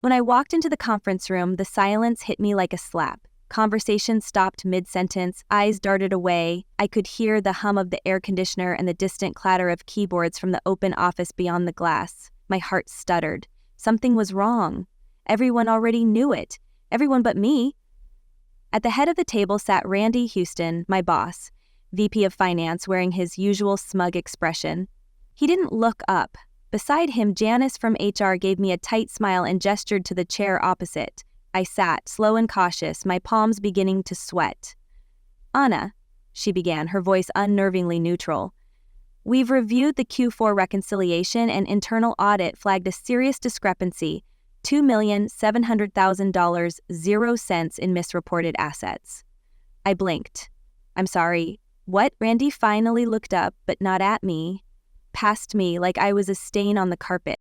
When I walked into the conference room, the silence hit me like a slap. Conversation stopped mid-sentence, eyes darted away. I could hear the hum of the air conditioner and the distant clatter of keyboards from the open office beyond the glass. My heart stuttered. Something was wrong. Everyone already knew it. Everyone but me. At the head of the table sat Randy Houston, my boss, VP of Finance, wearing his usual smug expression. He didn't look up. Beside him, Janice from HR gave me a tight smile and gestured to the chair opposite. I sat, slow and cautious, my palms beginning to sweat. "Anna," she began, her voice unnervingly neutral. "We've reviewed the Q4 reconciliation and internal audit flagged a serious discrepancy, $2,700,000, 0 cents in misreported assets." I blinked. "I'm sorry, what?" Randy finally looked up, but not at me. Past me like I was a stain on the carpet.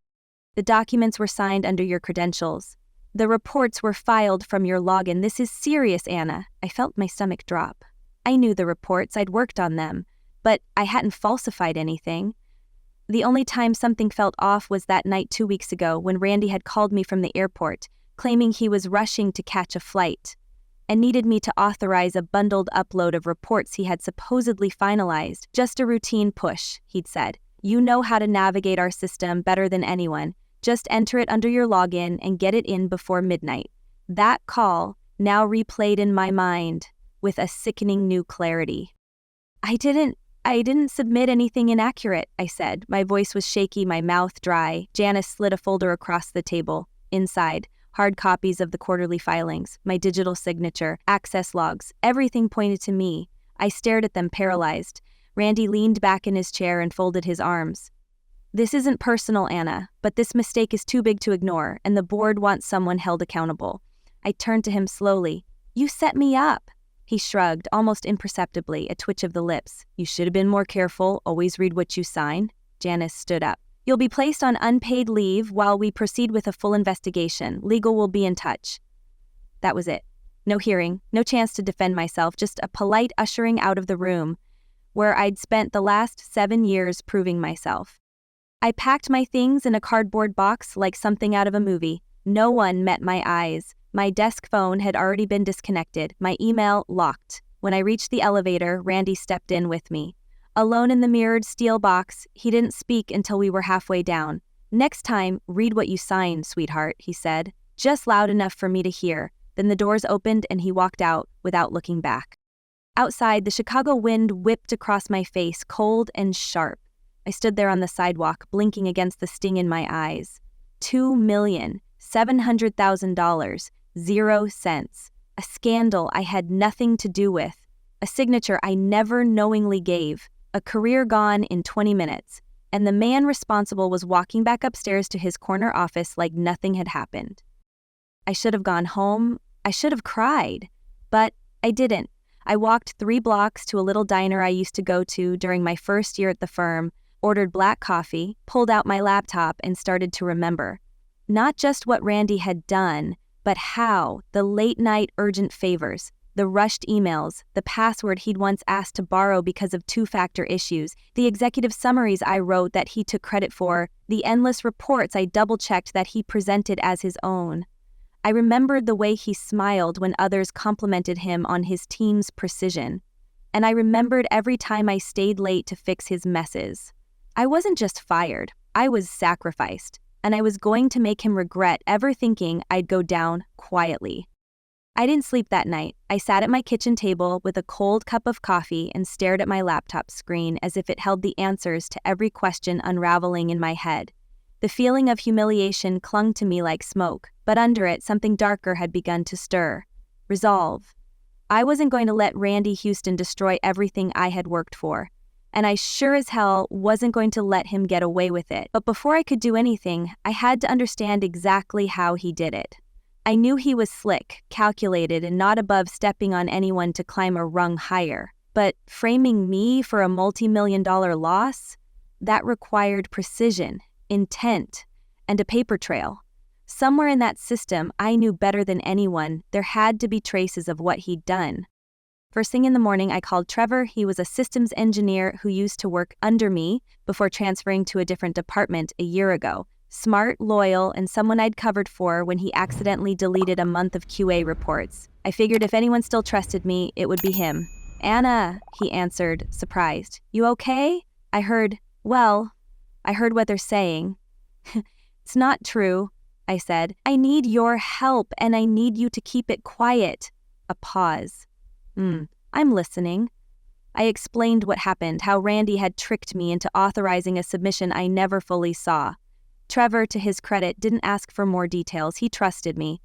"The documents were signed under your credentials. The reports were filed from your login. This is serious, Anna." I felt my stomach drop. I knew the reports, I'd worked on them, but I hadn't falsified anything. The only time something felt off was that night 2 weeks ago when Randy had called me from the airport, claiming he was rushing to catch a flight and needed me to authorize a bundled upload of reports he had supposedly finalized. "Just a routine push," he'd said. "You know how to navigate our system better than anyone. Just enter it under your login and get it in before midnight." That call now replayed in my mind with a sickening new clarity. I didn't submit anything inaccurate," I said. My voice was shaky, my mouth dry. Janice slid a folder across the table. Inside, hard copies of the quarterly filings, my digital signature, access logs, everything pointed to me. I stared at them, paralyzed. Randy leaned back in his chair and folded his arms. "This isn't personal, Anna, but this mistake is too big to ignore, and the board wants someone held accountable." I turned to him slowly. "You set me up." He shrugged, almost imperceptibly, a twitch of the lips. "You should have been more careful. Always read what you sign." Janice stood up. "You'll be placed on unpaid leave while we proceed with a full investigation. Legal will be in touch." That was it. No hearing, no chance to defend myself, just a polite ushering out of the room, where I'd spent the last 7 years proving myself. I packed my things in a cardboard box like something out of a movie. No one met my eyes. My desk phone had already been disconnected, my email locked. When I reached the elevator, Randy stepped in with me. Alone in the mirrored steel box, he didn't speak until we were halfway down. "Next time, read what you signed, sweetheart," he said, just loud enough for me to hear. Then the doors opened and he walked out without looking back. Outside, the Chicago wind whipped across my face, cold and sharp. I stood there on the sidewalk, blinking against the sting in my eyes. $2,700,000, 0 cents. A scandal I had nothing to do with. A signature I never knowingly gave. A career gone in 20 minutes. And the man responsible was walking back upstairs to his corner office like nothing had happened. I should have gone home. I should have cried. But I didn't. I walked 3 blocks to a little diner I used to go to during my first year at the firm, ordered black coffee, pulled out my laptop, and started to remember. Not just what Randy had done, but how, the late-night urgent favors, the rushed emails, the password he'd once asked to borrow because of 2-factor issues, the executive summaries I wrote that he took credit for, the endless reports I double-checked that he presented as his own. I remembered the way he smiled when others complimented him on his team's precision. And I remembered every time I stayed late to fix his messes. I wasn't just fired, I was sacrificed, and I was going to make him regret ever thinking I'd go down quietly. I didn't sleep that night. I sat at my kitchen table with a cold cup of coffee and stared at my laptop screen as if it held the answers to every question unraveling in my head. The feeling of humiliation clung to me like smoke, but under it something darker had begun to stir. Resolve. I wasn't going to let Randy Houston destroy everything I had worked for. And I sure as hell wasn't going to let him get away with it. But before I could do anything, I had to understand exactly how he did it. I knew he was slick, calculated, and not above stepping on anyone to climb a rung higher. But framing me for a multi-million-dollar loss? That required precision, intent, and a paper trail. Somewhere in that system, I knew better than anyone, there had to be traces of what he'd done. First thing in the morning, I called Trevor. He was a systems engineer who used to work under me before transferring to a different department a year ago. Smart, loyal, and someone I'd covered for when he accidentally deleted a month of QA reports. I figured if anyone still trusted me, it would be him. Anna, he answered, surprised. You okay? I heard what they're saying. It's not true, I said. I need your help, and I need you to keep it quiet. A pause. I'm listening. I explained what happened, how Randy had tricked me into authorizing a submission I never fully saw. Trevor, to his credit, didn't ask for more details. He trusted me.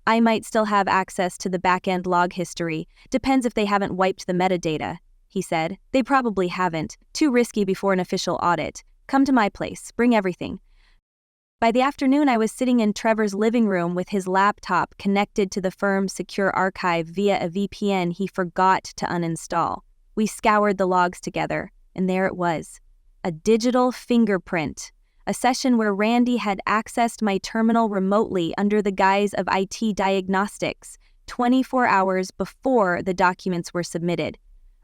I might still have access to the back-end log history. Depends if they haven't wiped the metadata, he said. They probably haven't. Too risky before an official audit. Come to my place. Bring everything. By the afternoon, I was sitting in Trevor's living room with his laptop connected to the firm's secure archive via a VPN he forgot to uninstall. We scoured the logs together, and there it was. A digital fingerprint. A session where Randy had accessed my terminal remotely under the guise of IT diagnostics 24 hours before the documents were submitted.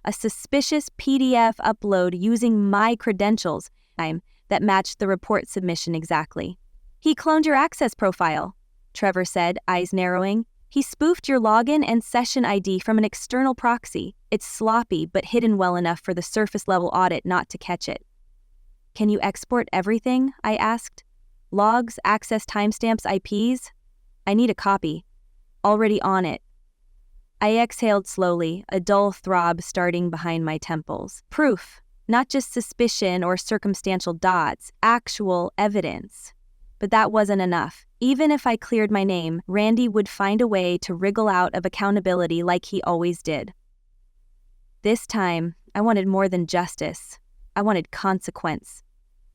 A suspicious PDF upload using my credentials that matched the report submission exactly. He cloned your access profile, Trevor said, eyes narrowing. He spoofed your login and session ID from an external proxy. It's sloppy, but hidden well enough for the surface-level audit not to catch it. Can you export everything? I asked. Logs, access timestamps, IPs? I need a copy. Already on it. I exhaled slowly, a dull throb starting behind my temples. Proof, not just suspicion or circumstantial dots, actual evidence. But that wasn't enough. Even if I cleared my name, Randy would find a way to wriggle out of accountability like he always did. This time, I wanted more than justice. I wanted consequence.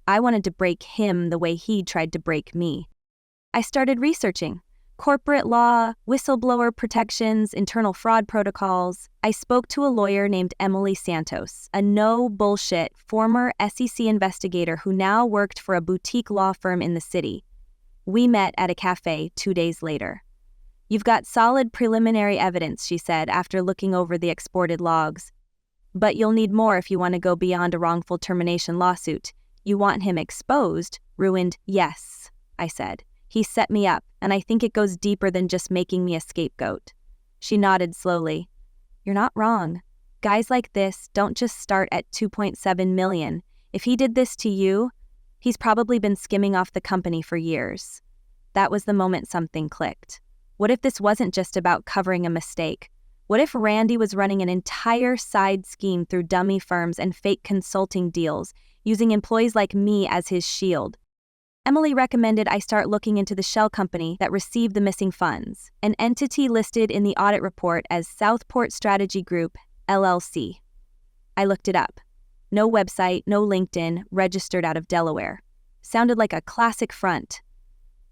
I wanted to break him the way he tried to break me. I started researching. Corporate law, whistleblower protections, internal fraud protocols. I spoke to a lawyer named Emily Santos, a no-bullshit former SEC investigator who now worked for a boutique law firm in the city. We met at a cafe 2 days later. You've got solid preliminary evidence, she said after looking over the exported logs. But you'll need more if you want to go beyond a wrongful termination lawsuit. You want him exposed, ruined? Yes, I said. He set me up, and I think it goes deeper than just making me a scapegoat. She nodded slowly. You're not wrong. Guys like this don't just start at 2.7 million. If he did this to you, he's probably been skimming off the company for years. That was the moment something clicked. What if this wasn't just about covering a mistake? What if Randy was running an entire side scheme through dummy firms and fake consulting deals, using employees like me as his shield? Emily recommended I start looking into the shell company that received the missing funds, an entity listed in the audit report as Southport Strategy Group, LLC. I looked it up. No website, no LinkedIn, registered out of Delaware. Sounded like a classic front.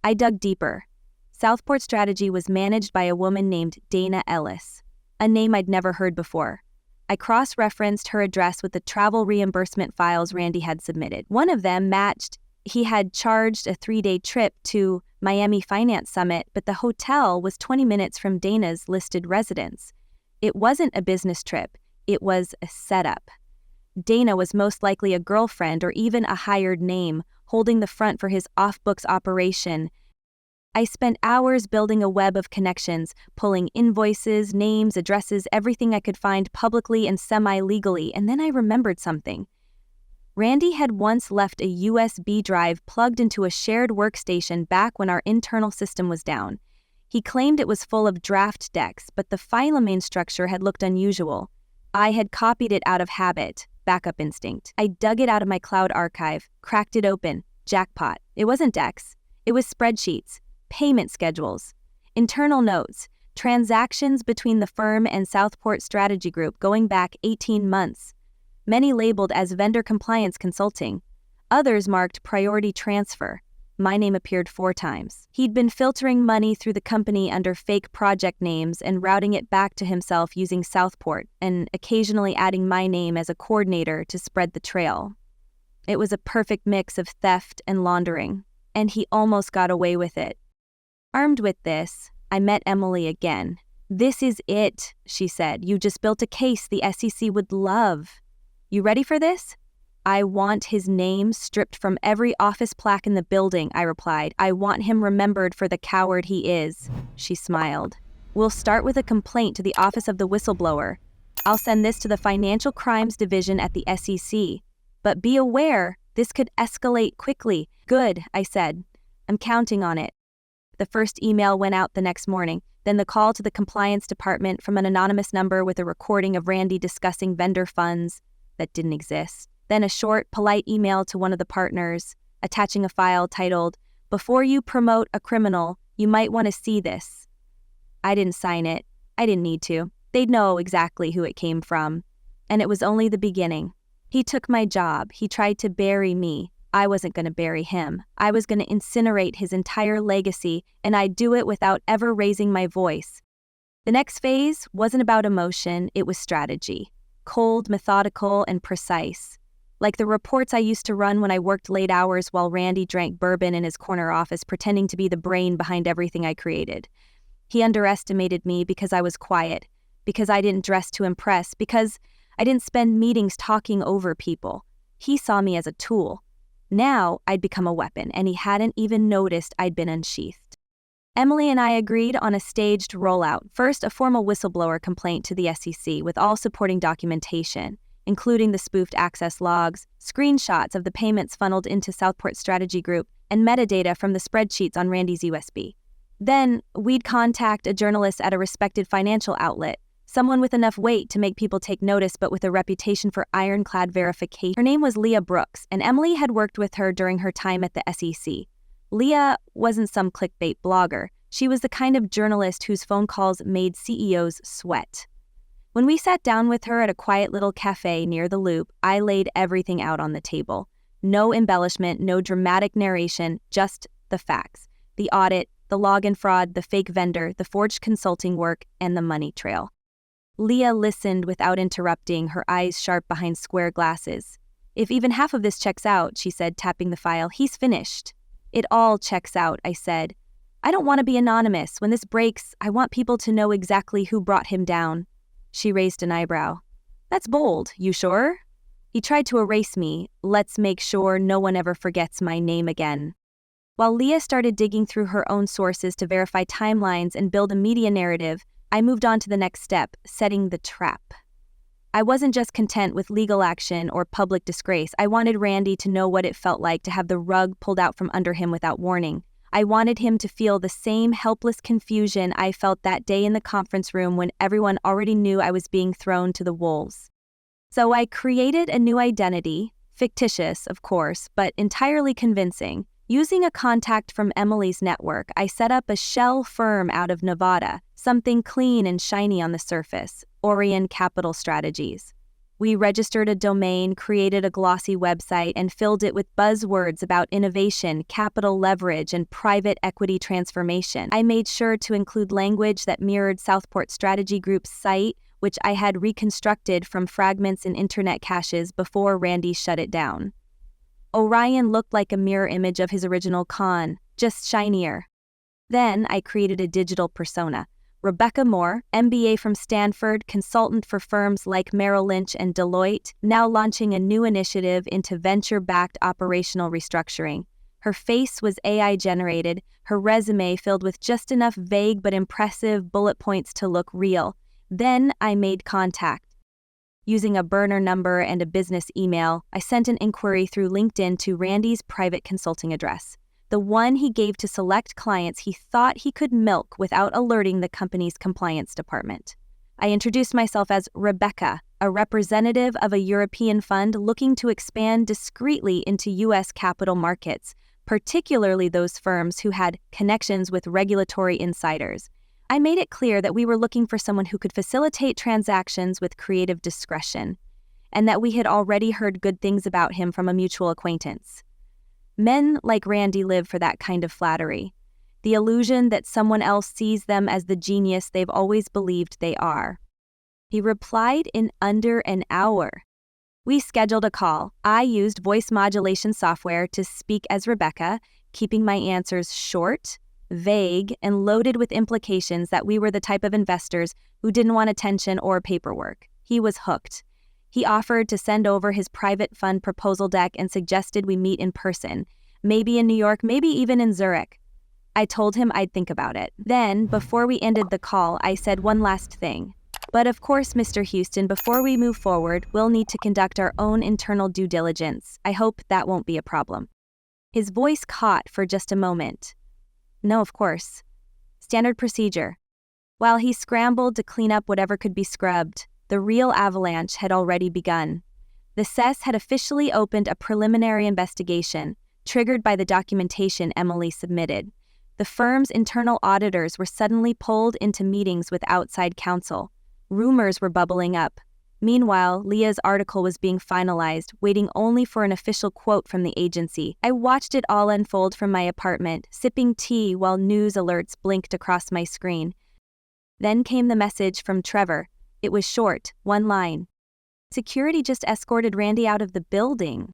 I dug deeper. Southport Strategy was managed by a woman named Dana Ellis, a name I'd never heard before. I cross-referenced her address with the travel reimbursement files Randy had submitted. One of them matched. He had charged a 3-day trip to Miami Finance Summit, but the hotel was 20 minutes from Dana's listed residence. It wasn't a business trip. It was a setup. Dana was most likely a girlfriend or even a hired name, holding the front for his off-books operation. I spent hours building a web of connections, pulling invoices, names, addresses, everything I could find publicly and semi-legally, and then I remembered something. Randy had once left a USB drive plugged into a shared workstation back when our internal system was down. He claimed it was full of draft decks, but the file name structure had looked unusual. I had copied it out of habit, backup instinct. I dug it out of my cloud archive, cracked it open, jackpot. It wasn't decks. It was spreadsheets, payment schedules, internal notes, transactions between the firm and Southport Strategy Group going back 18 months. Many labeled as vendor compliance consulting, others marked priority transfer. My name appeared 4 times. He'd been filtering money through the company under fake project names and routing it back to himself using Southport, and occasionally adding my name as a coordinator to spread the trail. It was a perfect mix of theft and laundering, and he almost got away with it. Armed with this, I met Emily again. This is it, she said. You just built a case the SEC would love. You ready for this? I want his name stripped from every office plaque in the building, I replied. I want him remembered for the coward he is. She smiled. We'll start with a complaint to the Office of the Whistleblower. I'll send this to the Financial Crimes Division at the SEC. But be aware, this could escalate quickly. Good, I said. I'm counting on it. The first email went out the next morning, then the call to the compliance department from an anonymous number with a recording of Randy discussing vendor funds that didn't exist. Then a short, polite email to one of the partners, attaching a file titled, "Before you promote a criminal, you might want to see this." I didn't sign it. I didn't need to. They'd know exactly who it came from. And it was only the beginning. He took my job. He tried to bury me. I wasn't going to bury him. I was going to incinerate his entire legacy, and I'd do it without ever raising my voice. The next phase wasn't about emotion, it was strategy. Cold, methodical, and precise. Like the reports I used to run when I worked late hours while Randy drank bourbon in his corner office, pretending to be the brain behind everything I created. He underestimated me because I was quiet, because I didn't dress to impress, because I didn't spend meetings talking over people. He saw me as a tool. Now I'd become a weapon, and he hadn't even noticed I'd been unsheathed. Emily and I agreed on a staged rollout. First, a formal whistleblower complaint to the SEC with all supporting documentation, including the spoofed access logs, screenshots of the payments funneled into Southport Strategy Group, and metadata from the spreadsheets on Randy's USB. Then, we'd contact a journalist at a respected financial outlet, someone with enough weight to make people take notice but with a reputation for ironclad verification. Her name was Leah Brooks, and Emily had worked with her during her time at the SEC. Leah wasn't some clickbait blogger. She was the kind of journalist whose phone calls made CEOs sweat. When we sat down with her at a quiet little cafe near the Loop, I laid everything out on the table. No embellishment, no dramatic narration, just the facts. The audit, the login fraud, the fake vendor, the forged consulting work, and the money trail. Leah listened without interrupting, her eyes sharp behind square glasses. If even half of this checks out, she said, tapping the file, he's finished. It all checks out, I said. I don't want to be anonymous. When this breaks, I want people to know exactly who brought him down. She raised an eyebrow. That's bold, you sure? He tried to erase me. Let's make sure no one ever forgets my name again. While Leah started digging through her own sources to verify timelines and build a media narrative, I moved on to the next step, setting the trap. I wasn't just content with legal action or public disgrace. I wanted Randy to know what it felt like to have the rug pulled out from under him without warning. I wanted him to feel the same helpless confusion I felt that day in the conference room when everyone already knew I was being thrown to the wolves. So I created a new identity, fictitious, of course, but entirely convincing. Using a contact from Emily's network, I set up a shell firm out of Nevada, something clean and shiny on the surface, Orion Capital Strategies. We registered a domain, created a glossy website, and filled it with buzzwords about innovation, capital leverage, and private equity transformation. I made sure to include language that mirrored Southport Strategy Group's site, which I had reconstructed from fragments in internet caches before Randy shut it down. Orion looked like a mirror image of his original con, just shinier. Then I created a digital persona. Rebecca Moore, MBA from Stanford, consultant for firms like Merrill Lynch and Deloitte, now launching a new initiative into venture-backed operational restructuring. Her face was AI-generated, her resume filled with just enough vague but impressive bullet points to look real. Then I made contact. Using a burner number and a business email, I sent an inquiry through LinkedIn to Randy's private consulting address, the one he gave to select clients he thought he could milk without alerting the company's compliance department. I introduced myself as Rebecca, a representative of a European fund looking to expand discreetly into U.S. capital markets, particularly those firms who had connections with regulatory insiders. I made it clear that we were looking for someone who could facilitate transactions with creative discretion, and that we had already heard good things about him from a mutual acquaintance. Men like Randy live for that kind of flattery, the illusion that someone else sees them as the genius they've always believed they are. He replied in under an hour. We scheduled a call. I used voice modulation software to speak as Rebecca, keeping my answers short, vague, and loaded with implications that we were the type of investors who didn't want attention or paperwork. He was hooked. He offered to send over his private fund proposal deck and suggested we meet in person, maybe in New York, maybe even in Zurich. I told him I'd think about it. Then, before we ended the call, I said one last thing. But of course, Mr. Houston, before we move forward, we'll need to conduct our own internal due diligence. I hope that won't be a problem. His voice caught for just a moment. No, of course. Standard procedure. While he scrambled to clean up whatever could be scrubbed, the real avalanche had already begun. The SES had officially opened a preliminary investigation, triggered by the documentation Emily submitted. The firm's internal auditors were suddenly pulled into meetings with outside counsel. Rumors were bubbling up. Meanwhile, Leah's article was being finalized, waiting only for an official quote from the agency. I watched it all unfold from my apartment, sipping tea while news alerts blinked across my screen. Then came the message from Trevor. It was short, one line. Security just escorted Randy out of the building.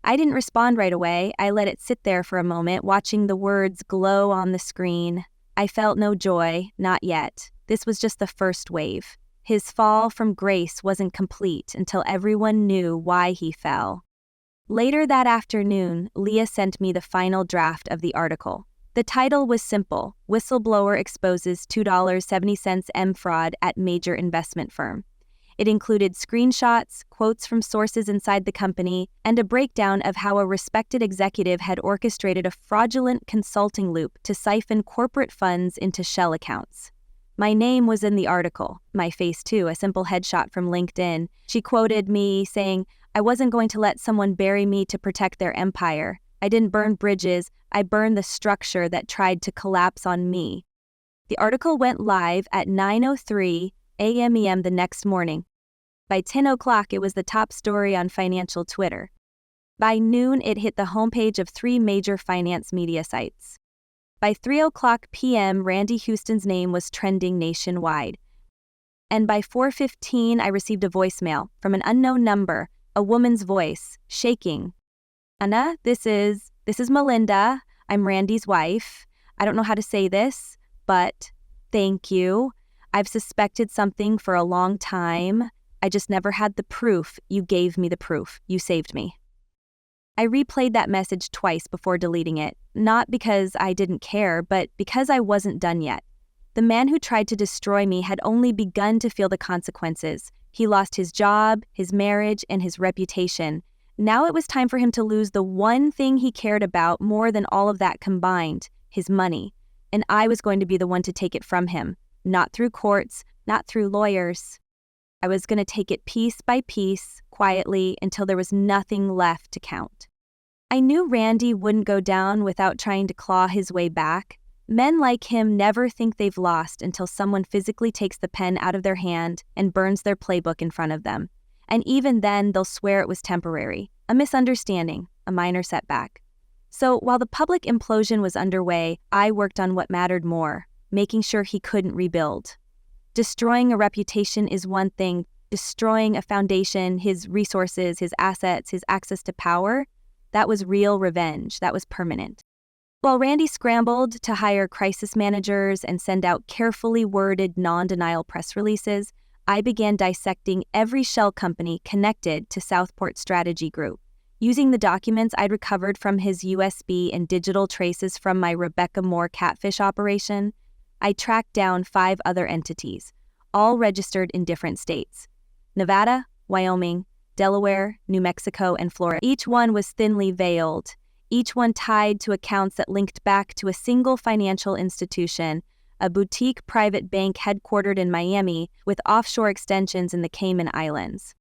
I didn't respond right away. I let it sit there for a moment, watching the words glow on the screen. I felt no joy, not yet. This was just the first wave. His fall from grace wasn't complete until everyone knew why he fell. Later that afternoon, Leah sent me the final draft of the article. The title was simple: Whistleblower Exposes $2.70 M Fraud at Major Investment Firm. It included screenshots, quotes from sources inside the company, and a breakdown of how a respected executive had orchestrated a fraudulent consulting loop to siphon corporate funds into shell accounts. My name was in the article, my face too, a simple headshot from LinkedIn. She quoted me saying, "I wasn't going to let someone bury me to protect their empire. I didn't burn bridges, I burned the structure that tried to collapse on me." The article went live at 9:03 a.m. the next morning. By 10 o'clock, it was the top story on financial Twitter. By noon, it hit the homepage of 3 major finance media sites. By 3 o'clock p.m., Randy Houston's name was trending nationwide. And by 4:15, I received a voicemail from an unknown number, a woman's voice, shaking. "Anna, this is Melinda. I'm Randy's wife. I don't know how to say this, but thank you. I've suspected something for a long time. I just never had the proof. You gave me the proof. You saved me." I replayed that message twice before deleting it, not because I didn't care, but because I wasn't done yet. The man who tried to destroy me had only begun to feel the consequences. He lost his job, his marriage, and his reputation. Now it was time for him to lose the one thing he cared about more than all of that combined, his money. And I was going to be the one to take it from him. Not through courts, not through lawyers. I was going to take it piece by piece, quietly, until there was nothing left to count. I knew Randy wouldn't go down without trying to claw his way back. Men like him never think they've lost until someone physically takes the pen out of their hand and burns their playbook in front of them. And even then, they'll swear it was temporary, a misunderstanding, a minor setback. So while the public implosion was underway, I worked on what mattered more, making sure he couldn't rebuild. Destroying a reputation is one thing. Destroying a foundation, his resources, his assets, his access to power, that was real revenge. That was permanent. While Randy scrambled to hire crisis managers and send out carefully worded non-denial press releases, I began dissecting every shell company connected to Southport Strategy Group. Using the documents I'd recovered from his USB and digital traces from my Rebecca Moore catfish operation, I tracked down 5 other entities, all registered in different states: Nevada, Wyoming, Delaware, New Mexico, and Florida. Each one was thinly veiled, each one tied to accounts that linked back to a single financial institution, a boutique private bank headquartered in Miami with offshore extensions in the Cayman Islands.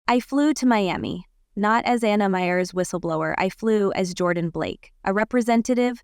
I flew to Miami, not as Anna Meyer's whistleblower. I flew as Jordan Blake, a representative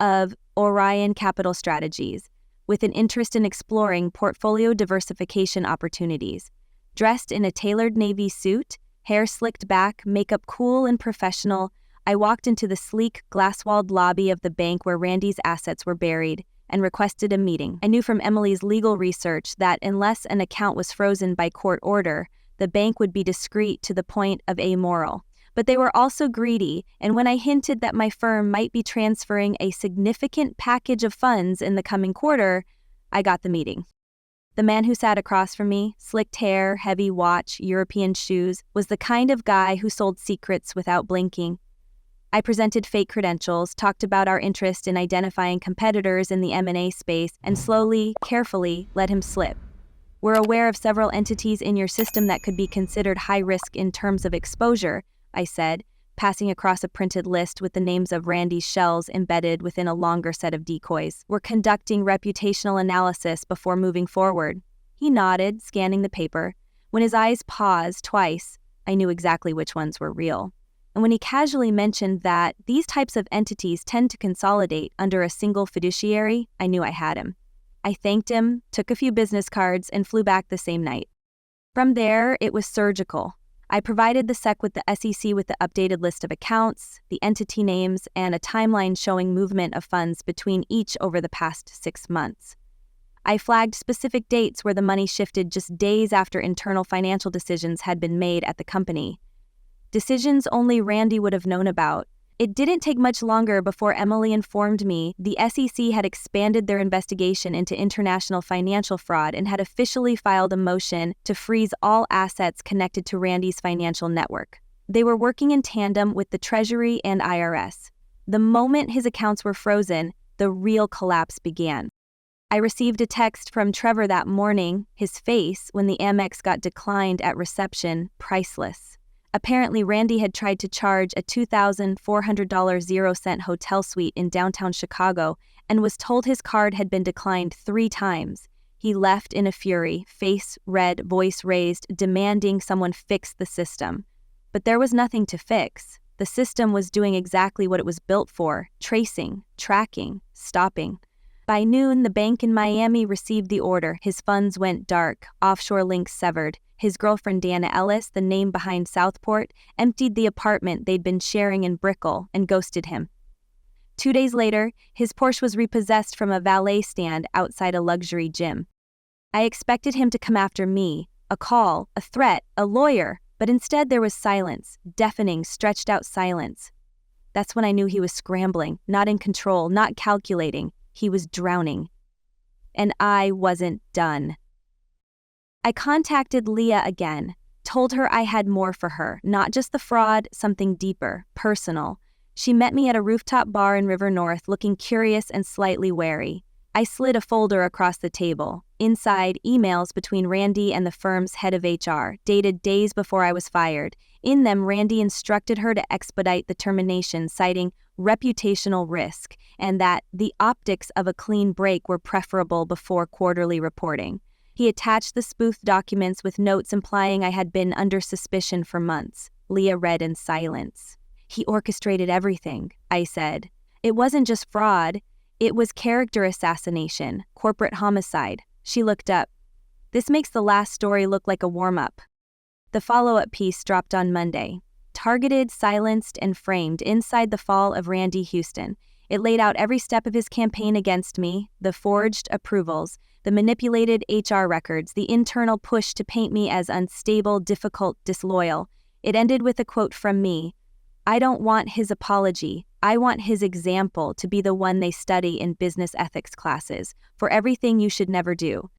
of Orion Capital Strategies, with an interest in exploring portfolio diversification opportunities. Dressed in a tailored navy suit, hair slicked back, makeup cool and professional, I walked into the sleek, glass-walled lobby of the bank where Randy's assets were buried and requested a meeting. I knew from Emily's legal research that unless an account was frozen by court order, the bank would be discreet to the point of amoral. But they were also greedy, and when I hinted that my firm might be transferring a significant package of funds in the coming quarter, I got the meeting. The man who sat across from me, slicked hair, heavy watch, European shoes, was the kind of guy who sold secrets without blinking. I presented fake credentials, talked about our interest in identifying competitors in the M&A space, and slowly, carefully, let him slip. We're aware of several entities in your system that could be considered high risk in terms of exposure, I said, passing across a printed list with the names of Randy's shells embedded within a longer set of decoys. We're conducting reputational analysis before moving forward. He nodded, scanning the paper. When his eyes paused twice, I knew exactly which ones were real. And when he casually mentioned that these types of entities tend to consolidate under a single fiduciary, I knew I had him. I thanked him, took a few business cards, and flew back the same night. From there, it was surgical. I provided the SEC with the SEC with the updated list of accounts, the entity names, and a timeline showing movement of funds between each over the past 6 months. I flagged specific dates where the money shifted just days after internal financial decisions had been made at the company. Decisions only Randy would have known about. It didn't take much longer before Emily informed me the SEC had expanded their investigation into international financial fraud and had officially filed a motion to freeze all assets connected to Randy's financial network. They were working in tandem with the Treasury and IRS. The moment his accounts were frozen, the real collapse began. I received a text from Trevor that morning, his face, when the Amex got declined at reception, priceless. Apparently, Randy had tried to charge a $2,400 0-cent hotel suite in downtown Chicago and was told his card had been declined 3 times. He left in a fury, face red, voice raised, demanding someone fix the system. But there was nothing to fix. The system was doing exactly what it was built for: tracing, tracking, stopping. By noon, the bank in Miami received the order. His funds went dark, offshore links severed. His girlfriend Dana Ellis, the name behind Southport, emptied the apartment they'd been sharing in Brickell and ghosted him. 2 days later, his Porsche was repossessed from a valet stand outside a luxury gym. I expected him to come after me, a call, a threat, a lawyer, but instead there was silence, deafening, stretched out silence. That's when I knew he was scrambling, not in control, not calculating. He was drowning. And I wasn't done. I contacted Leah again, told her I had more for her, not just the fraud, something deeper, personal. She met me at a rooftop bar in River North, looking curious and slightly wary. I slid a folder across the table. Inside, emails between Randy and the firm's head of HR, dated days before I was fired. In them, Randy instructed her to expedite the termination, citing reputational risk, and that the optics of a clean break were preferable before quarterly reporting. He attached the spoofed documents with notes implying I had been under suspicion for months. Leah read in silence. He orchestrated everything, I said. It wasn't just fraud. It was character assassination, corporate homicide. She looked up. This makes the last story look like a warm-up. The follow-up piece dropped on Monday. Targeted, silenced, and framed inside the fall of Randy Houston. It laid out every step of his campaign against me, the forged approvals, the manipulated HR records, the internal push to paint me as unstable, difficult, disloyal. It ended with a quote from me. I don't want his apology. I want his example to be the one they study in business ethics classes, for everything you should never do.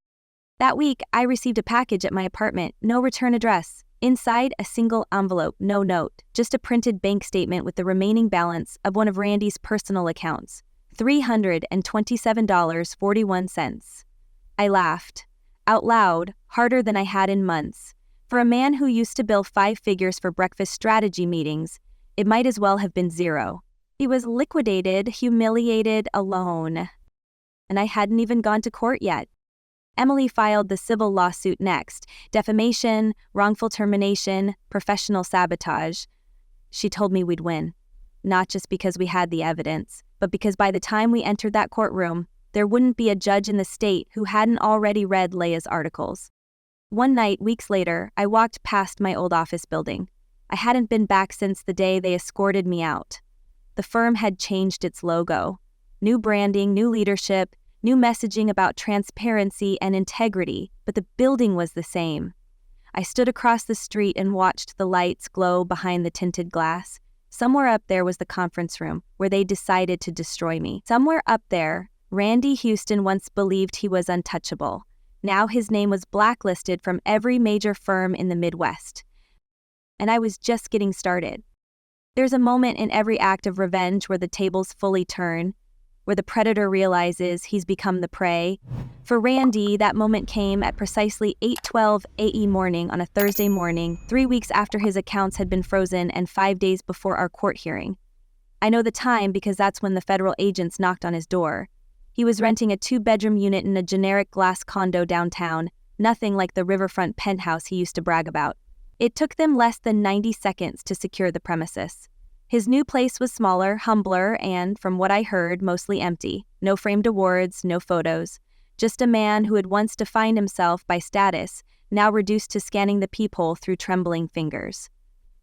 That week, I received a package at my apartment, no return address. Inside, a single envelope, no note, just a printed bank statement with the remaining balance of one of Randy's personal accounts, $327.41. I laughed, out loud, harder than I had in months. For a man who used to bill 5 figures for breakfast strategy meetings, it might as well have been 0. He was liquidated, humiliated, alone. And I hadn't even gone to court yet. Emily filed the civil lawsuit next: defamation, wrongful termination, professional sabotage. She told me we'd win, not just because we had the evidence, but because by the time we entered that courtroom, there wouldn't be a judge in the state who hadn't already read Leah's articles. One night, weeks later, I walked past my old office building. I hadn't been back since the day they escorted me out. The firm had changed its logo. New branding, new leadership, new messaging about transparency and integrity, but the building was the same. I stood across the street and watched the lights glow behind the tinted glass. Somewhere up there was the conference room, where they decided to destroy me. Somewhere up there, Randy Houston once believed he was untouchable. Now his name was blacklisted from every major firm in the Midwest. And I was just getting started. There's a moment in every act of revenge where the tables fully turn, where the predator realizes he's become the prey. For Randy, that moment came at precisely 8:12 a.m. morning on a Thursday morning, 3 weeks after his accounts had been frozen and 5 days before our court hearing. I know the time because that's when the federal agents knocked on his door. He was renting a 2-bedroom unit in a generic glass condo downtown, nothing like the riverfront penthouse he used to brag about. It took them less than 90 seconds to secure the premises. His new place was smaller, humbler, and, from what I heard, mostly empty. No framed awards, no photos. Just a man who had once defined himself by status, now reduced to scanning the peephole through trembling fingers.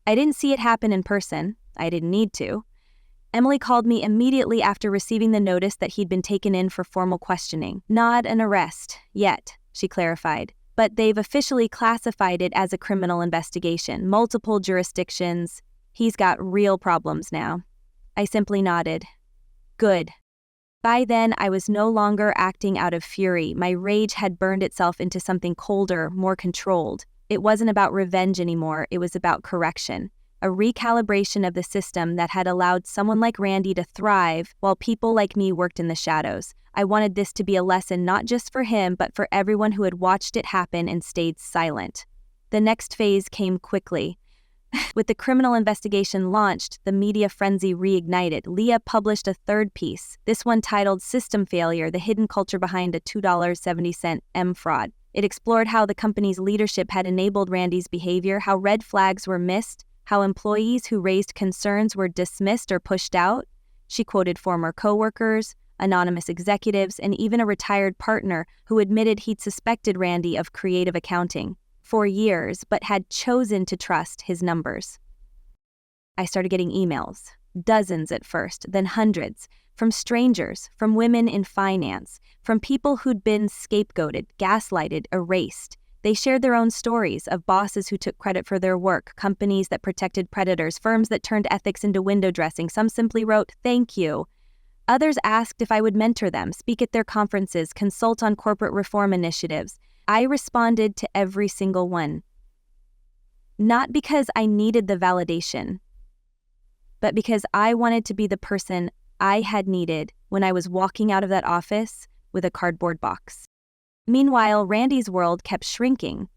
I didn't see it happen in person. I didn't need to. Emily called me immediately after receiving the notice that he'd been taken in for formal questioning. Not an arrest, yet, she clarified. But they've officially classified it as a criminal investigation. Multiple jurisdictions. He's got real problems now. I simply nodded. Good. By then, I was no longer acting out of fury. My rage had burned itself into something colder, more controlled. It wasn't about revenge anymore, it was about correction. A recalibration of the system that had allowed someone like Randy to thrive while people like me worked in the shadows. I wanted this to be a lesson not just for him, but for everyone who had watched it happen and stayed silent. The next phase came quickly. With the criminal investigation launched, the media frenzy reignited. Leah published a third piece, this one titled System Failure, the Hidden Culture Behind a $2.70 fraud. It explored how the company's leadership had enabled Randy's behavior, how red flags were missed, how employees who raised concerns were dismissed or pushed out. She quoted former coworkers, anonymous executives, and even a retired partner who admitted he'd suspected Randy of creative accounting for years, but had chosen to trust his numbers. I started getting emails, dozens at first, then hundreds, from strangers, from women in finance, from people who'd been scapegoated, gaslighted, erased. They shared their own stories of bosses who took credit for their work, companies that protected predators, firms that turned ethics into window dressing. Some simply wrote, "Thank you." Others asked if I would mentor them, speak at their conferences, consult on corporate reform initiatives. I responded to every single one. Not because I needed the validation, but because I wanted to be the person I had needed when I was walking out of that office with a cardboard box. Meanwhile, Randy's world kept shrinking.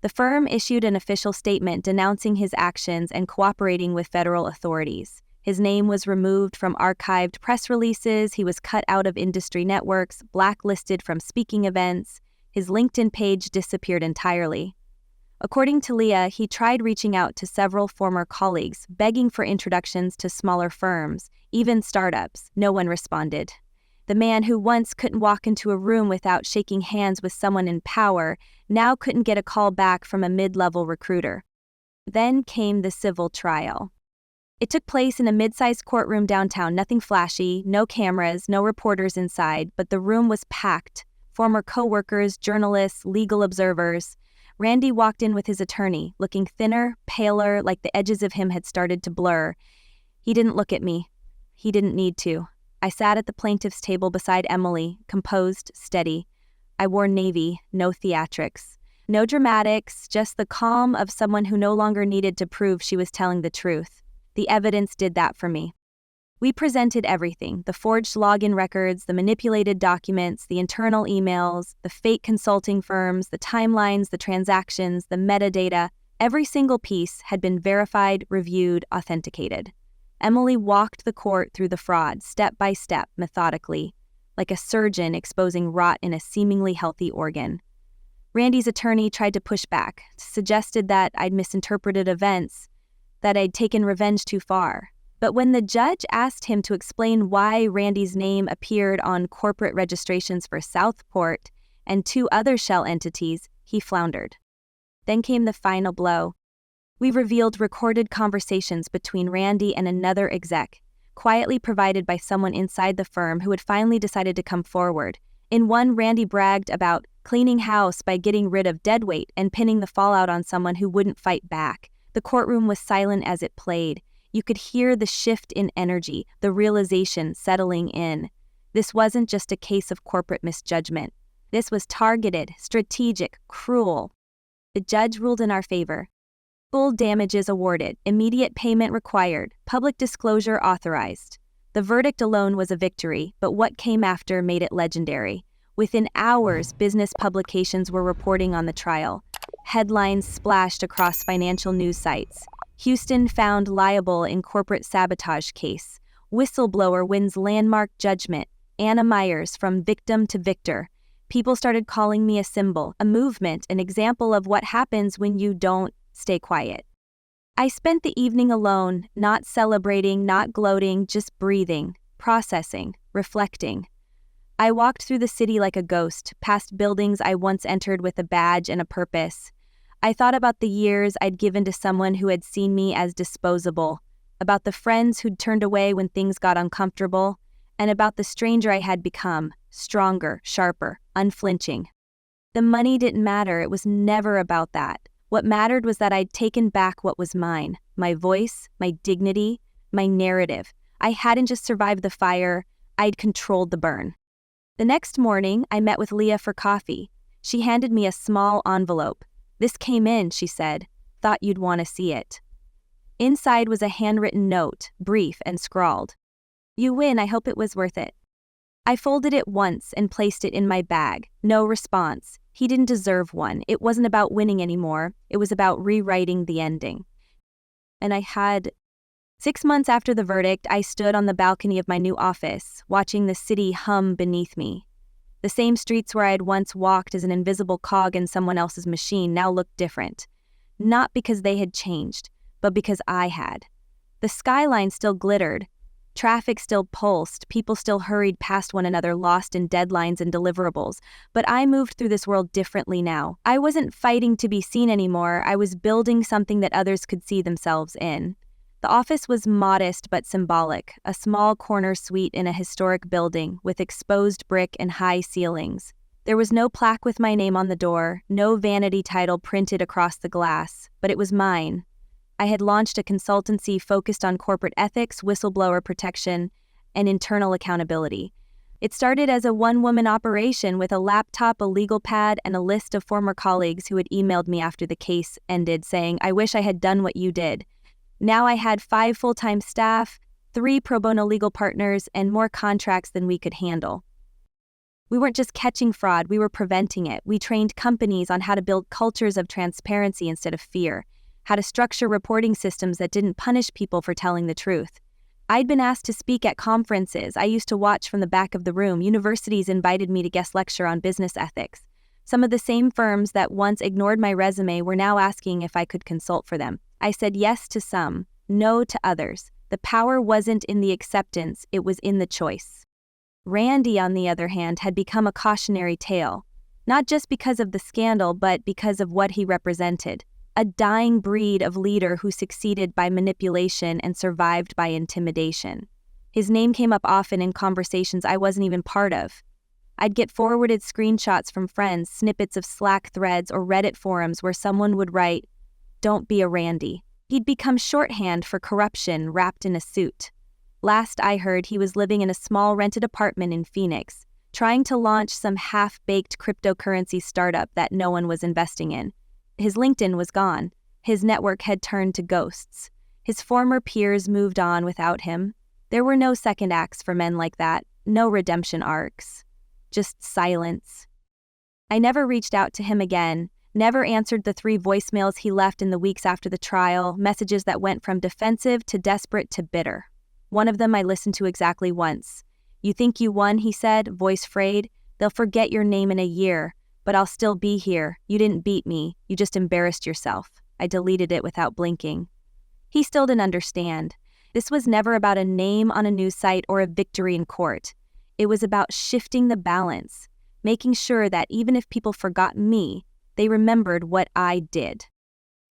The firm issued an official statement denouncing his actions and cooperating with federal authorities. His name was removed from archived press releases, he was cut out of industry networks, blacklisted from speaking events. His LinkedIn page disappeared entirely. According to Leah, he tried reaching out to several former colleagues, begging for introductions to smaller firms, even startups. No one responded. The man who once couldn't walk into a room without shaking hands with someone in power now couldn't get a call back from a mid-level recruiter. Then came the civil trial. It took place in a mid-sized courtroom downtown, nothing flashy, no cameras, no reporters inside, but the room was packed. Former co-workers, journalists, legal observers. Randy walked in with his attorney, looking thinner, paler, like the edges of him had started to blur. He didn't look at me. He didn't need to. I sat at the plaintiff's table beside Emily, composed, steady. I wore navy, no theatrics. No dramatics, just the calm of someone who no longer needed to prove she was telling the truth. The evidence did that for me. We presented everything, the forged login records, the manipulated documents, the internal emails, the fake consulting firms, the timelines, the transactions, the metadata. Every single piece had been verified, reviewed, authenticated. Emily walked the court through the fraud, step by step, methodically, like a surgeon exposing rot in a seemingly healthy organ. Randy's attorney tried to push back, suggested that I'd misinterpreted events, that I'd taken revenge too far. But when the judge asked him to explain why Randy's name appeared on corporate registrations for Southport and 2 other shell entities, he floundered. Then came the final blow. We revealed recorded conversations between Randy and another exec, quietly provided by someone inside the firm who had finally decided to come forward. In one, Randy bragged about cleaning house by getting rid of deadweight and pinning the fallout on someone who wouldn't fight back. The courtroom was silent as it played. You could hear the shift in energy, the realization settling in. This wasn't just a case of corporate misjudgment. This was targeted, strategic, cruel. The judge ruled in our favor. Full damages awarded, immediate payment required, public disclosure authorized. The verdict alone was a victory, but what came after made it legendary. Within hours, business publications were reporting on the trial. Headlines splashed across financial news sites. Houston found liable in corporate sabotage case. Whistleblower wins landmark judgment. Anna Myers from victim to victor. People started calling me a symbol, a movement, an example of what happens when you don't stay quiet. I spent the evening alone, not celebrating, not gloating, just breathing, processing, reflecting. I walked through the city like a ghost, past buildings I once entered with a badge and a purpose. I thought about the years I'd given to someone who had seen me as disposable, about the friends who'd turned away when things got uncomfortable, and about the stranger I had become, stronger, sharper, unflinching. The money didn't matter, it was never about that. What mattered was that I'd taken back what was mine, my voice, my dignity, my narrative. I hadn't just survived the fire, I'd controlled the burn. The next morning, I met with Leah for coffee. She handed me a small envelope. "This came in," she said. "Thought you'd want to see it." Inside was a handwritten note, brief and scrawled. "You win, I hope it was worth it." I folded it once and placed it in my bag. No response. He didn't deserve one. It wasn't about winning anymore. It was about rewriting the ending. And I had... 6 months after the verdict, I stood on the balcony of my new office, watching the city hum beneath me. The same streets where I had once walked as an invisible cog in someone else's machine now looked different. Not because they had changed, but because I had. The skyline still glittered. Traffic still pulsed, people still hurried past one another, lost in deadlines and deliverables. But I moved through this world differently now. I wasn't fighting to be seen anymore, I was building something that others could see themselves in. The office was modest but symbolic, a small corner suite in a historic building with exposed brick and high ceilings. There was no plaque with my name on the door, no vanity title printed across the glass, but it was mine. I had launched a consultancy focused on corporate ethics, whistleblower protection, and internal accountability. It started as a one-woman operation with a laptop, a legal pad, and a list of former colleagues who had emailed me after the case ended saying, "I wish I had done what you did." Now I had 5 full-time staff, 3 pro bono legal partners, and more contracts than we could handle. We weren't just catching fraud, we were preventing it. We trained companies on how to build cultures of transparency instead of fear, how to structure reporting systems that didn't punish people for telling the truth. I'd been asked to speak at conferences I used to watch from the back of the room. Universities invited me to guest lecture on business ethics. Some of the same firms that once ignored my resume were now asking if I could consult for them. I said yes to some, no to others. The power wasn't in the acceptance, it was in the choice. Randy, on the other hand, had become a cautionary tale, not just because of the scandal, but because of what he represented. A dying breed of leader who succeeded by manipulation and survived by intimidation. His name came up often in conversations I wasn't even part of. I'd get forwarded screenshots from friends, snippets of Slack threads or Reddit forums where someone would write, "Don't be a Randy." He'd become shorthand for corruption wrapped in a suit. Last I heard, he was living in a small rented apartment in Phoenix, trying to launch some half-baked cryptocurrency startup that no one was investing in. His LinkedIn was gone. His network had turned to ghosts. His former peers moved on without him. There were no second acts for men like that, no redemption arcs. Just silence. I never reached out to him again, never answered the 3 voicemails he left in the weeks after the trial, messages that went from defensive to desperate to bitter. One of them I listened to exactly once. "You think you won," he said, voice frayed. "They'll forget your name in a year, but I'll still be here. You didn't beat me, you just embarrassed yourself." I deleted it without blinking. He still didn't understand. This was never about a name on a news site or a victory in court. It was about shifting the balance, making sure that even if people forgot me, they remembered what I did.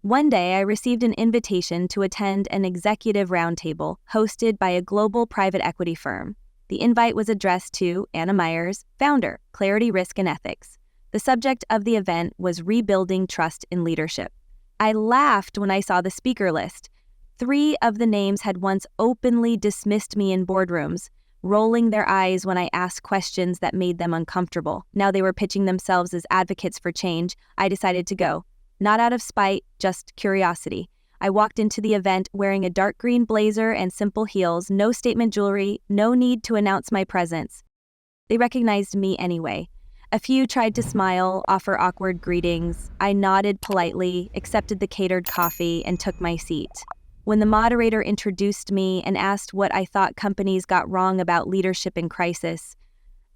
One day, I received an invitation to attend an executive roundtable hosted by a global private equity firm. The invite was addressed to Anna Myers, founder, Clarity, Risk, and Ethics. The subject of the event was rebuilding trust in leadership. I laughed when I saw the speaker list. 3 of the names had once openly dismissed me in boardrooms, rolling their eyes when I asked questions that made them uncomfortable. Now they were pitching themselves as advocates for change. I decided to go. Not out of spite, just curiosity. I walked into the event wearing a dark green blazer and simple heels, no statement jewelry, no need to announce my presence. They recognized me anyway. A few tried to smile, offer awkward greetings. I nodded politely, accepted the catered coffee, and took my seat. When the moderator introduced me and asked what I thought companies got wrong about leadership in crisis,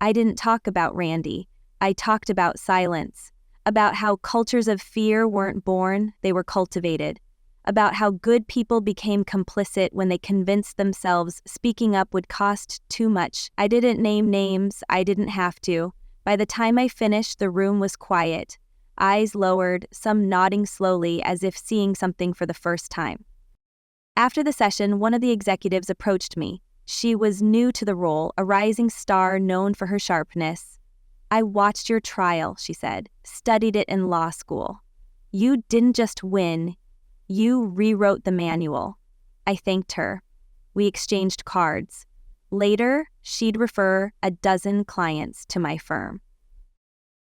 I didn't talk about Randy. I talked about silence, about how cultures of fear weren't born, they were cultivated, about how good people became complicit when they convinced themselves speaking up would cost too much. I didn't name names, I didn't have to. By the time I finished, the room was quiet, eyes lowered, some nodding slowly as if seeing something for the first time. After the session, one of the executives approached me. She was new to the role, a rising star known for her sharpness. "I watched your trial," she said, "studied it in law school. You didn't just win, you rewrote the manual." I thanked her. We exchanged cards. Later, she'd refer a dozen clients to my firm.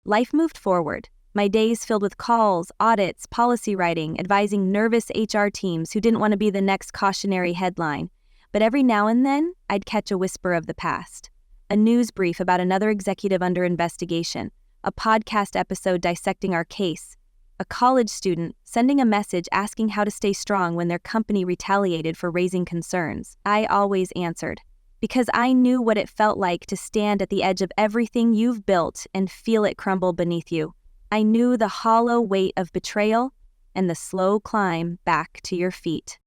Life moved forward. My days filled with calls, audits, policy writing, advising nervous HR teams who didn't want to be the next cautionary headline. But every now and then, I'd catch a whisper of the past. A news brief about another executive under investigation, a podcast episode dissecting our case, a college student sending a message asking how to stay strong when their company retaliated for raising concerns. I always answered, because I knew what it felt like to stand at the edge of everything you've built and feel it crumble beneath you. I knew the hollow weight of betrayal and the slow climb back to your feet.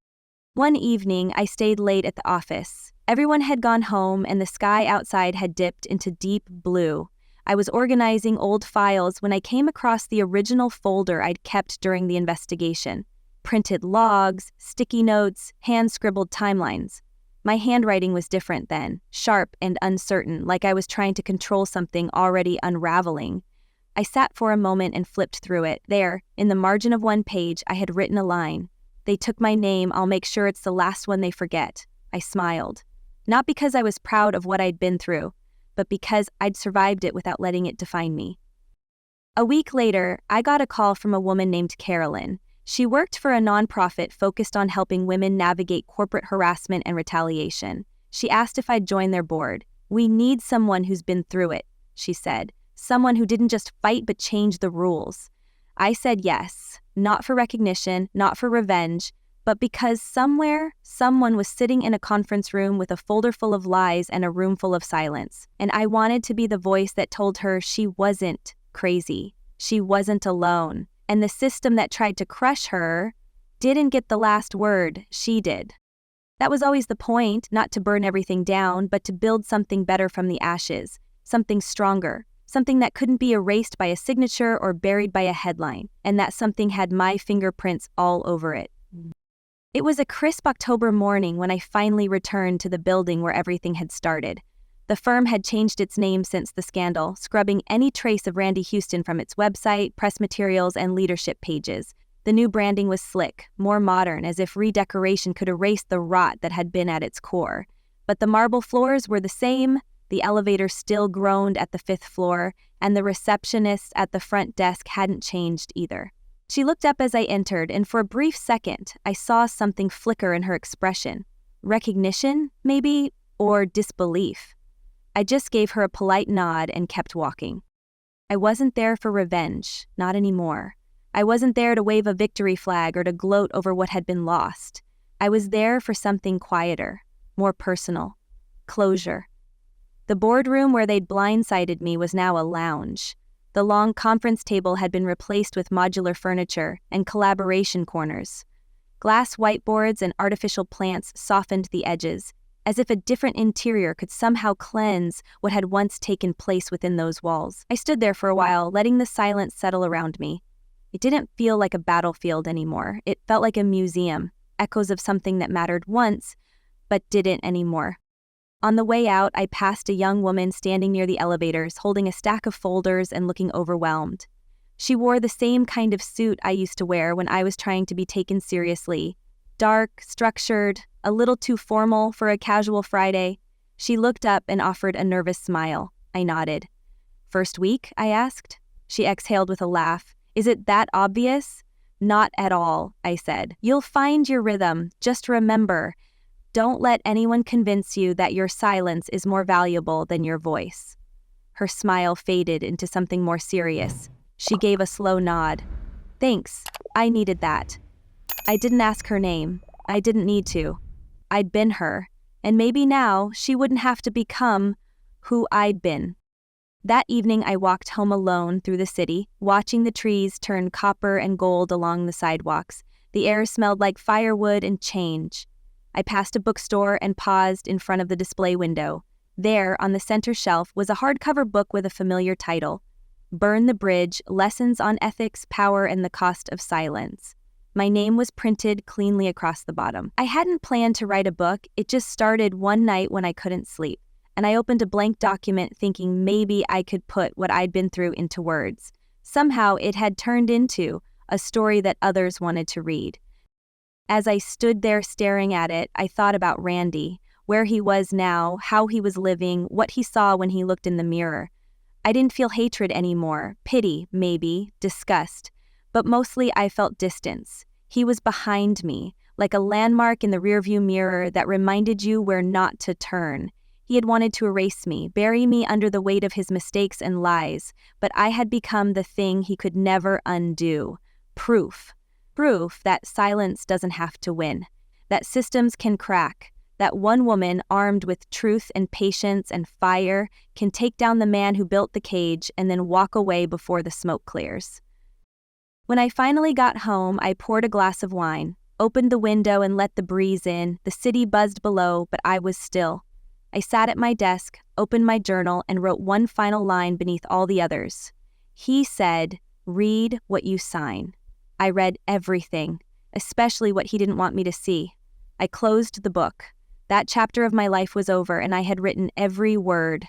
One evening, I stayed late at the office. Everyone had gone home and the sky outside had dipped into deep blue. I was organizing old files when I came across the original folder I'd kept during the investigation. Printed logs, sticky notes, hand-scribbled timelines. My handwriting was different then, sharp and uncertain, like I was trying to control something already unraveling. I sat for a moment and flipped through it. There, in the margin of one page, I had written a line. "They took my name, I'll make sure it's the last one they forget." I smiled. Not because I was proud of what I'd been through, but because I'd survived it without letting it define me. A week later, I got a call from a woman named Carolyn. She worked for a nonprofit focused on helping women navigate corporate harassment and retaliation. She asked if I'd join their board. "We need someone who's been through it," she said. "Someone who didn't just fight but change the rules." I said yes, not for recognition, not for revenge, but because somewhere, someone was sitting in a conference room with a folder full of lies and a room full of silence. And I wanted to be the voice that told her she wasn't crazy, she wasn't alone, and the system that tried to crush her didn't get the last word, she did. That was always the point, not to burn everything down, but to build something better from the ashes, something stronger. Something that couldn't be erased by a signature or buried by a headline, and that something had my fingerprints all over it. It was a crisp October morning when I finally returned to the building where everything had started. The firm had changed its name since the scandal, scrubbing any trace of Randy Houston from its website, press materials, and leadership pages. The new branding was slick, more modern, as if redecoration could erase the rot that had been at its core. But the marble floors were the same. The elevator still groaned at the 5th floor, and the receptionist at the front desk hadn't changed either. She looked up as I entered, and for a brief second, I saw something flicker in her expression. Recognition, maybe, or disbelief. I just gave her a polite nod and kept walking. I wasn't there for revenge, not anymore. I wasn't there to wave a victory flag or to gloat over what had been lost. I was there for something quieter, more personal. Closure. The boardroom where they'd blindsided me was now a lounge. The long conference table had been replaced with modular furniture and collaboration corners. Glass whiteboards and artificial plants softened the edges, as if a different interior could somehow cleanse what had once taken place within those walls. I stood there for a while, letting the silence settle around me. It didn't feel like a battlefield anymore. It felt like a museum, echoes of something that mattered once, but didn't anymore. On the way out, I passed a young woman standing near the elevators, holding a stack of folders and looking overwhelmed. She wore the same kind of suit I used to wear when I was trying to be taken seriously. Dark, structured, a little too formal for a casual Friday. She looked up and offered a nervous smile. I nodded. First week? I asked. She exhaled with a laugh. Is it that obvious? Not at all, I said. You'll find your rhythm. Just remember, don't let anyone convince you that your silence is more valuable than your voice. Her smile faded into something more serious. She gave a slow nod. Thanks, I needed that. I didn't ask her name. I didn't need to. I'd been her, and maybe now she wouldn't have to become who I'd been. That evening I walked home alone through the city, watching the trees turn copper and gold along the sidewalks. The air smelled like firewood and change. I passed a bookstore and paused in front of the display window. There, on the center shelf, was a hardcover book with a familiar title, Burn the Bridge, Lessons on Ethics, Power, and the Cost of Silence. My name was printed cleanly across the bottom. I hadn't planned to write a book, it just started one night when I couldn't sleep, and I opened a blank document thinking maybe I could put what I'd been through into words. Somehow it had turned into a story that others wanted to read. As I stood there staring at it, I thought about Randy, where he was now, how he was living, what he saw when he looked in the mirror. I didn't feel hatred anymore, pity, maybe, disgust, but mostly I felt distance. He was behind me, like a landmark in the rearview mirror that reminded you where not to turn. He had wanted to erase me, bury me under the weight of his mistakes and lies, but I had become the thing he could never undo. Proof that silence doesn't have to win, that systems can crack, that one woman armed with truth and patience and fire can take down the man who built the cage and then walk away before the smoke clears. When I finally got home, I poured a glass of wine, opened the window and let the breeze in. The city buzzed below, but I was still. I sat at my desk, opened my journal, and wrote one final line beneath all the others. He said, "Read what you sign." I read everything, especially what he didn't want me to see. I closed the book. That chapter of my life was over, and I had written every word.